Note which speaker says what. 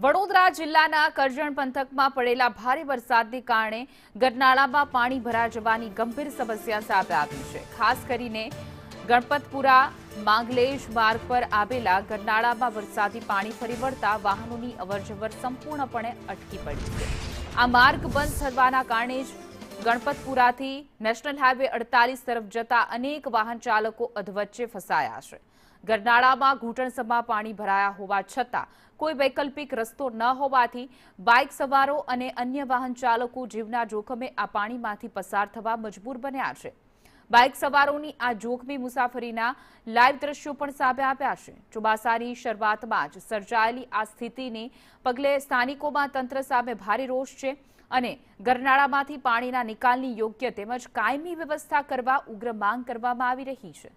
Speaker 1: વડોદરા જિલ્લાના કરજણ પંથકમાં પડેલા ભારે વરસાદને કારણે ગરનાળામાં પાણી ભરાઈ જવાની ગંભીર સમસ્યા સામે આવી છે। ખાસ કરીને ગણપતપુરા માંગલેશ માર્ગ પર આવેલા ગરનાળામાં વરસાદી પાણી ફરી વળતા વાહનોની અવરજવર સંપૂર્ણપણે અટકી પડી છે। આ માર્ગ બંધ થવાના કારણે જ ગણપતપુરાથી નેશનલ હાઈવે 48 તરફ જતા અનેક વાહન ચાલકો અધવચ્ચે ફસાયા છે। ગરનાળામાં ઘૂંટણસમાં પાણી ભરાયા હોવા છતાં કોઈ વૈકલ્પિક રસ્તો ન હોવાથી બાઇક સવારો અને અન્ય વાહન ચાલકો જીવના જોખમે આ પાણીમાંથી પસાર થવા મજબૂર બન્યા છે। બાઇક સવારોની આ જોખમી મુસાફરીના લાઈવ દ્રશ્યો પણ સામે આવ્યા છે। ચોમાસાની શરૂઆતમાં જ સર્જાયેલી આ સ્થિતિને પગલે સ્થાનિકોમાં તંત્ર સામે ભારે રોષ છે અને ગરનાળામાંથી પાણીના નિકાલની યોગ્ય તેમજ કાયમી વ્યવસ્થા કરવા ઉગ્ર માંગ કરવામાં આવી રહી છે।